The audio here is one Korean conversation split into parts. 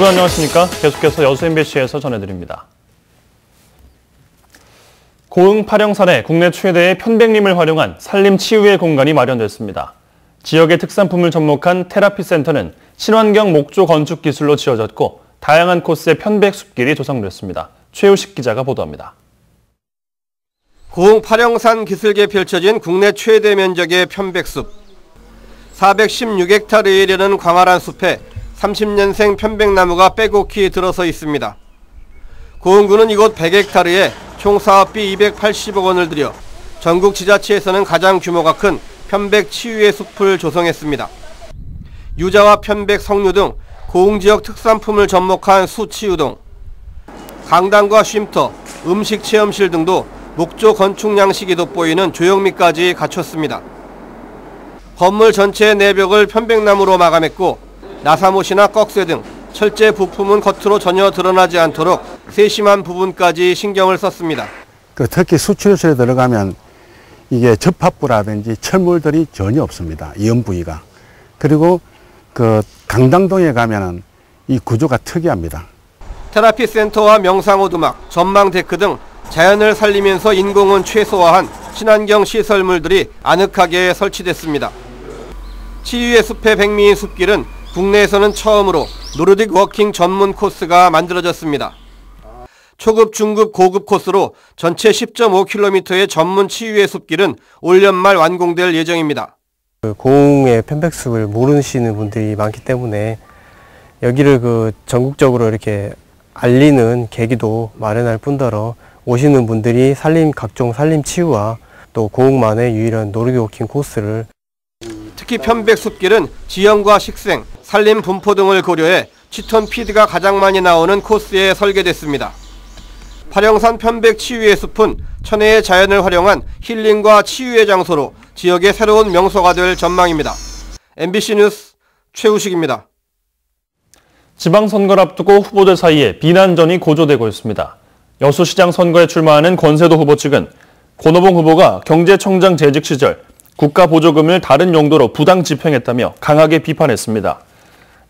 여러분 안녕하십니까? 계속해서 여수 MBC에서 전해드립니다. 고흥 파령산에 국내 최대의 편백림을 활용한 산림 치유의 공간이 마련됐습니다. 지역의 특산품을 접목한 테라피 센터는 친환경 목조 건축 기술로 지어졌고 다양한 코스의 편백 숲길이 조성됐습니다. 최우식 기자가 보도합니다. 고흥 파령산 기슭에 펼쳐진 국내 최대 면적의 편백숲. 416헥타르에 이르는 광활한 숲에 30년생 편백나무가 빼곡히 들어서 있습니다. 고흥군은 이곳 100헥타르에 총 사업비 280억 원을 들여 전국 지자체에서는 가장 규모가 큰 편백 치유의 숲을 조성했습니다. 유자와 편백, 석류 등 고흥 지역 특산품을 접목한 수치유동, 강당과 쉼터, 음식 체험실 등도 목조 건축 양식이 돋보이는 조형미까지 갖췄습니다. 건물 전체의 내벽을 편백나무로 마감했고 나사못이나 꺽쇠 등 철제 부품은 겉으로 전혀 드러나지 않도록 세심한 부분까지 신경을 썼습니다. 특히 수치료실에 들어가면 이게 접합부라든지 철물들이 전혀 없습니다. 이연 부위가. 그리고 강당동에 가면은 이 구조가 특이합니다. 테라피 센터와 명상 오두막, 전망 데크 등 자연을 살리면서 인공은 최소화한 친환경 시설물들이 아늑하게 설치됐습니다. 치유의 숲의 백미인 숲길은 국내에서는 처음으로 노르딕 워킹 전문 코스가 만들어졌습니다. 초급, 중급, 고급 코스로 전체 10.5km의 전문 치유의 숲길은 올 연말 완공될 예정입니다. 고흥의 편백숲을 모르시는 분들이 많기 때문에 여기를 전국적으로 이렇게 알리는 계기도 마련할 뿐더러 오시는 분들이 각종 산림 치유와 또 고흥만의 유일한 노르딕 워킹 코스를 특히 편백숲길은 지형과 식생, 산림 분포 등을 고려해 치톤 피드가 가장 많이 나오는 코스에 설계됐습니다. 파령산 편백 치유의 숲은 천혜의 자연을 활용한 힐링과 치유의 장소로 지역의 새로운 명소가 될 전망입니다. MBC 뉴스 최우식입니다. 지방선거를 앞두고 후보들 사이에 비난전이 고조되고 있습니다. 여수시장 선거에 출마하는 권세도 후보 측은 권오봉 후보가 경제청장 재직 시절 국가 보조금을 다른 용도로 부당 집행했다며 강하게 비판했습니다.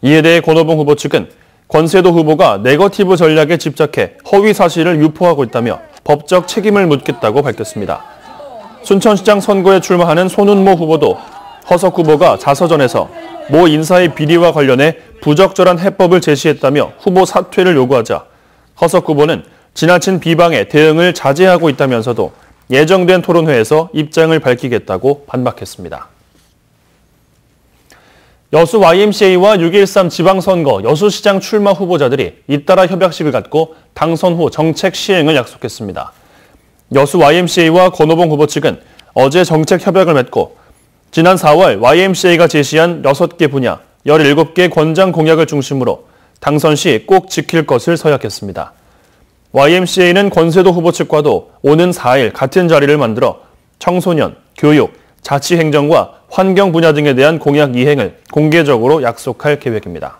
이에 대해 권오봉 후보 측은 권세도 후보가 네거티브 전략에 집착해 허위 사실을 유포하고 있다며 법적 책임을 묻겠다고 밝혔습니다. 순천시장 선거에 출마하는 손은모 후보도 허석 후보가 자서전에서 모 인사의 비리와 관련해 부적절한 해법을 제시했다며 후보 사퇴를 요구하자 허석 후보는 지나친 비방에 대응을 자제하고 있다면서도 예정된 토론회에서 입장을 밝히겠다고 반박했습니다. 여수 YMCA와 6.13 지방선거 여수시장 출마 후보자들이 잇따라 협약식을 갖고 당선 후 정책 시행을 약속했습니다. 여수 YMCA와 권오봉 후보 측은 어제 정책 협약을 맺고 지난 4월 YMCA가 제시한 6개 분야 17개 권장 공약을 중심으로 당선 시 꼭 지킬 것을 서약했습니다. YMCA는 권세도 후보 측과도 오는 4일 같은 자리를 만들어 청소년, 교육, 자치행정과 환경 분야 등에 대한 공약 이행을 공개적으로 약속할 계획입니다.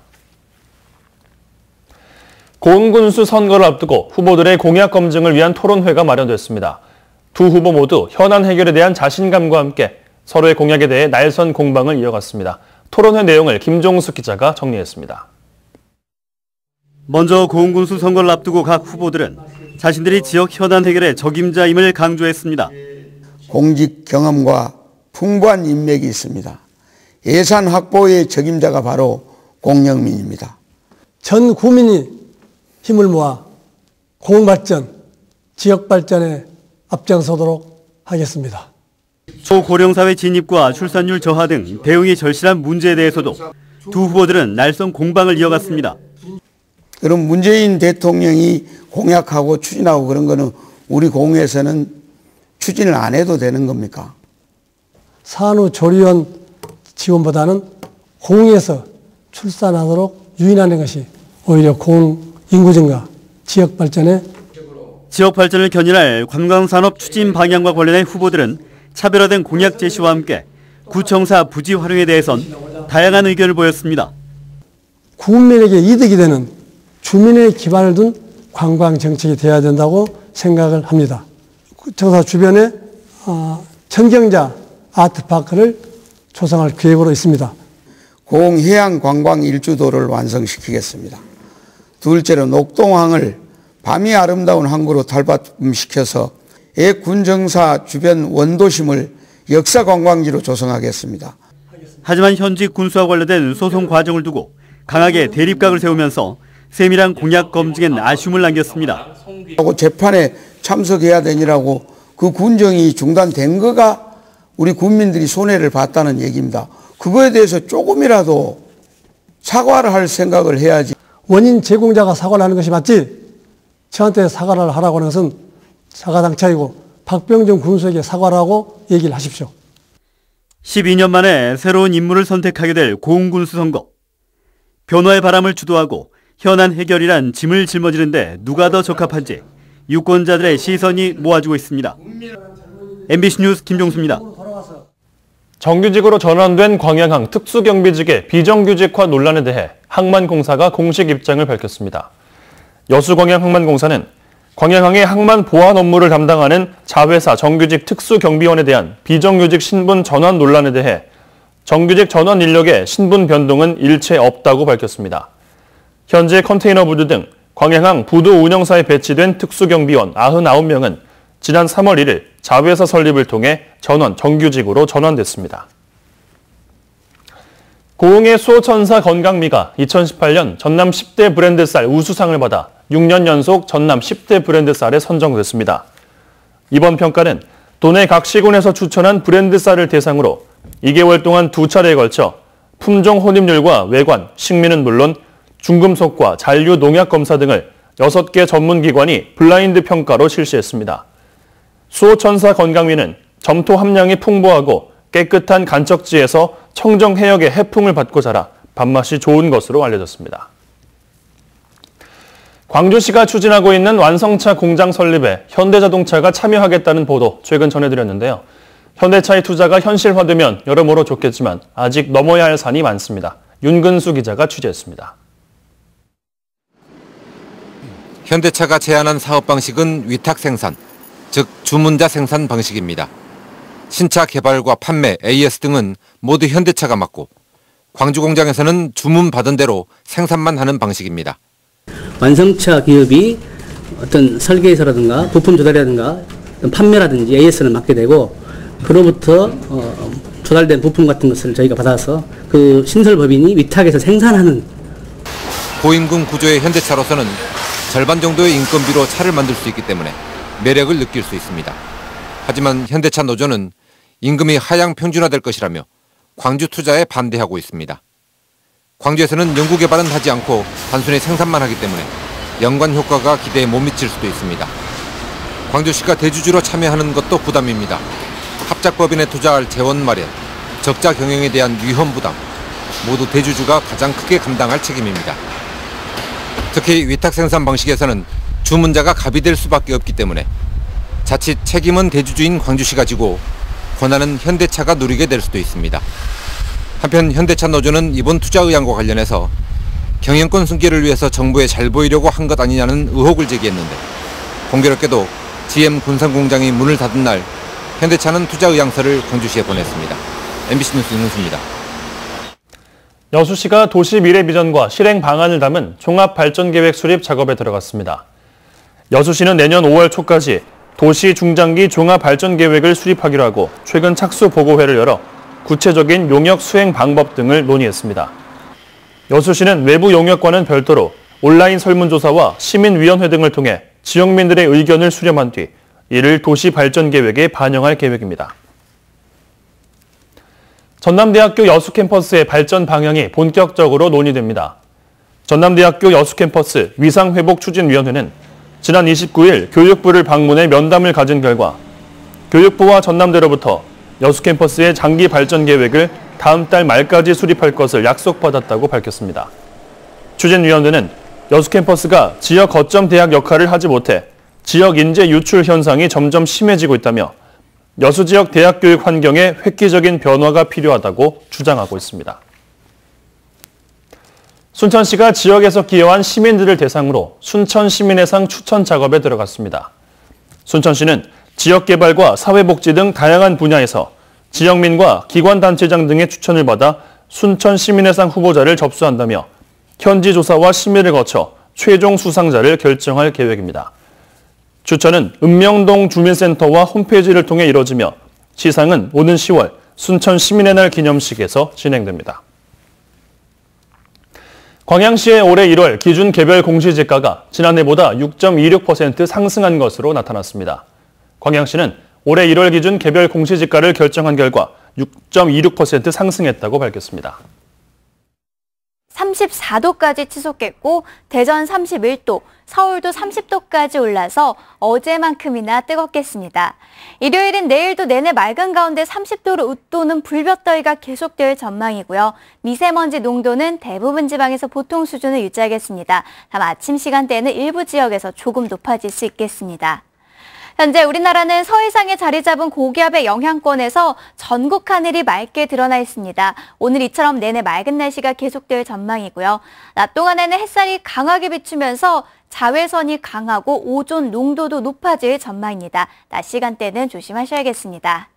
고흥군수 선거를 앞두고 후보들의 공약 검증을 위한 토론회가 마련됐습니다. 두 후보 모두 현안 해결에 대한 자신감과 함께 서로의 공약에 대해 날선 공방을 이어갔습니다. 토론회 내용을 김종숙 기자가 정리했습니다. 먼저 고흥군수 선거를 앞두고 각 후보들은 자신들이 지역 현안 해결의 적임자임을 강조했습니다. 공직 경험과 풍부한 인맥이 있습니다. 예산 확보의 적임자가 바로 공영민입니다. 전 국민이 힘을 모아 고흥발전, 지역발전에 앞장서도록 하겠습니다. 소고령사회 진입과 출산율 저하 등 대응이 절실한 문제에 대해서도 두 후보들은 날선 공방을 이어갔습니다. 그럼 문재인 대통령이 공약하고 추진하고 그런 거는 우리 고흥에서는 추진을 안 해도 되는 겁니까? 산후조리원 지원보다는 고흥에서 출산하도록 유인하는 것이 오히려 고흥 인구 증가, 지역 발전에 지역 발전을 견인할 관광산업 추진 방향과 관련해 후보들은 차별화된 공약 제시와 함께 구청사 부지 활용에 대해선 다양한 의견을 보였습니다. 국민에게 이득이 되는 주민의 기반을 둔 관광 정책이 돼야 된다고 생각을 합니다. 구청사 주변에 청경자 아트파크를 조성할 계획으로 있습니다. 고흥 해양관광 일주도를 완성시키겠습니다. 둘째로 녹동항을 밤이 아름다운 항구로 탈바꿈시켜서 군정사 주변 원도심을 역사관광지로 조성하겠습니다. 하지만 현직 군수와 관련된 소송 과정을 두고 강하게 대립각을 세우면서 세밀한 공약 검증엔 아쉬움을 남겼습니다. 재판에 참석해야 되니라고 그 군정이 중단된 거가 우리 국민들이 손해를 봤다는 얘기입니다. 그거에 대해서 조금이라도 사과를 할 생각을 해야지. 원인 제공자가 사과를 하는 것이 맞지, 저한테 사과를 하라고 하는 것은 사과당차이고 박병정 군수에게 사과를 하고 얘기를 하십시오. 12년 만에 새로운 인물을 선택하게 될 고흥군수 선거. 변화의 바람을 주도하고 현안 해결이란 짐을 짊어지는데 누가 더 적합한지 유권자들의 시선이 모아지고 있습니다. MBC 뉴스 김종수입니다. 정규직으로 전환된 광양항 특수경비직의 비정규직화 논란에 대해 항만공사가 공식 입장을 밝혔습니다. 여수광양항만공사는 광양항의 항만 보안 업무를 담당하는 자회사 정규직 특수경비원에 대한 비정규직 신분 전환 논란에 대해 정규직 전환 인력의 신분 변동은 일체 없다고 밝혔습니다. 현재 컨테이너 부두 등 광양항 부두 운영사에 배치된 특수경비원 99명은 지난 3월 1일 자회사 설립을 통해 전원 정규직으로 전환됐습니다. 고흥의 수호천사 건강미가 2018년 전남 10대 브랜드 쌀 우수상을 받아 6년 연속 전남 10대 브랜드 쌀에 선정됐습니다. 이번 평가는 도내 각 시군에서 추천한 브랜드 쌀을 대상으로 2개월 동안 2차례에 걸쳐 품종 혼입률과 외관, 식미는 물론 중금속과 잔류 농약 검사 등을 6개 전문기관이 블라인드 평가로 실시했습니다. 수호천사 건강미는 점토 함량이 풍부하고 깨끗한 간척지에서 청정 해역의 해풍을 받고 자라 밥맛이 좋은 것으로 알려졌습니다. 광주시가 추진하고 있는 완성차 공장 설립에 현대자동차가 참여하겠다는 보도 최근 전해드렸는데요. 현대차의 투자가 현실화되면 여러모로 좋겠지만 아직 넘어야 할 산이 많습니다. 윤근수 기자가 취재했습니다. 현대차가 제안한 사업 방식은 위탁 생산, 즉 주문자 생산 방식입니다. 신차 개발과 판매, AS 등은 모두 현대차가 맡고 광주 공장에서는 주문 받은 대로 생산만 하는 방식입니다. 완성차 기업이 어떤 설계에서라든가 부품 조달이라든가 판매라든지 AS를 맡게 되고 그로부터 조달된 부품 같은 것을 저희가 받아서 그 신설법인이 위탁해서 생산하는. 고임금 구조의 현대차로서는 절반 정도의 인건비로 차를 만들 수 있기 때문에 매력을 느낄 수 있습니다. 하지만 현대차 노조는 임금이 하향 평준화될 것이라며 광주 투자에 반대하고 있습니다. 광주에서는 연구개발은 하지 않고 단순히 생산만 하기 때문에 연관 효과가 기대에 못 미칠 수도 있습니다. 광주시가 대주주로 참여하는 것도 부담입니다. 합작법인에 투자할 재원 마련, 적자 경영에 대한 위험 부담, 모두 대주주가 가장 크게 감당할 책임입니다. 특히 위탁 생산 방식에서는 주문자가 갑이 될 수밖에 없기 때문에 자칫 책임은 대주주인 광주시가 지고 권한은 현대차가 누리게 될 수도 있습니다. 한편 현대차 노조는 이번 투자 의향과 관련해서 경영권 승계를 위해서 정부에 잘 보이려고 한 것 아니냐는 의혹을 제기했는데 공교롭게도 GM 군산공장이 문을 닫은 날 현대차는 투자 의향서를 광주시에 보냈습니다. MBC 뉴스 윤은수입니다. 여수시가 도시 미래 비전과 실행 방안을 담은 종합발전계획 수립 작업에 들어갔습니다. 여수시는 내년 5월 초까지 도시 중장기 종합발전계획을 수립하기로 하고 최근 착수 보고회를 열어 구체적인 용역 수행 방법 등을 논의했습니다. 여수시는 외부 용역과는 별도로 온라인 설문조사와 시민위원회 등을 통해 지역민들의 의견을 수렴한 뒤 이를 도시발전계획에 반영할 계획입니다. 전남대학교 여수캠퍼스의 발전 방향이 본격적으로 논의됩니다. 전남대학교 여수캠퍼스 위상회복추진위원회는 지난 29일 교육부를 방문해 면담을 가진 결과 교육부와 전남대로부터 여수캠퍼스의 장기 발전 계획을 다음 달 말까지 수립할 것을 약속받았다고 밝혔습니다. 추진위원회는 여수캠퍼스가 지역 거점 대학 역할을 하지 못해 지역 인재 유출 현상이 점점 심해지고 있다며 여수 지역 대학 교육 환경에 획기적인 변화가 필요하다고 주장하고 있습니다. 순천시가 지역에서 기여한 시민들을 대상으로 순천 시민의 상 추천 작업에 들어갔습니다. 순천시는 지역개발과 사회복지 등 다양한 분야에서 지역민과 기관단체장 등의 추천을 받아 순천 시민의 상 후보자를 접수한다며 현지 조사와 심의를 거쳐 최종 수상자를 결정할 계획입니다. 추천은 읍명동 주민센터와 홈페이지를 통해 이뤄지며 시상은 오는 10월 순천 시민의 날 기념식에서 진행됩니다. 광양시의 올해 1월 기준 개별 공시지가가 지난해보다 6.26% 상승한 것으로 나타났습니다. 광양시는 올해 1월 기준 개별 공시지가를 결정한 결과 6.26% 상승했다고 밝혔습니다. 34도까지 치솟겠고 대전 31도, 서울도 30도까지 올라서 어제만큼이나 뜨겁겠습니다. 일요일은 내일도 내내 맑은 가운데 30도로 웃도는 불볕더위가 계속될 전망이고요. 미세먼지 농도는 대부분 지방에서 보통 수준을 유지하겠습니다. 다만 아침 시간대에는 일부 지역에서 조금 높아질 수 있겠습니다. 현재 우리나라는 서해상에 자리 잡은 고기압의 영향권에서 전국 하늘이 맑게 드러나 있습니다. 오늘 이처럼 내내 맑은 날씨가 계속될 전망이고요. 낮 동안에는 햇살이 강하게 비추면서 자외선이 강하고 오존 농도도 높아질 전망입니다. 낮 시간대는 조심하셔야겠습니다.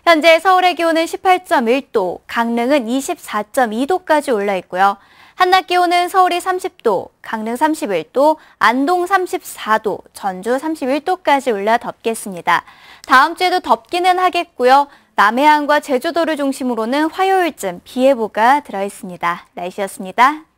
현재 서울의 기온은 18.1도, 강릉은 24.2도까지 올라 있고요. 한낮 기온은 서울이 30도, 강릉 31도, 안동 34도, 전주 31도까지 올라 덥겠습니다. 다음 주에도 덥기는 하겠고요. 남해안과 제주도를 중심으로는 화요일쯤 비 예보가 들어있습니다. 날씨였습니다.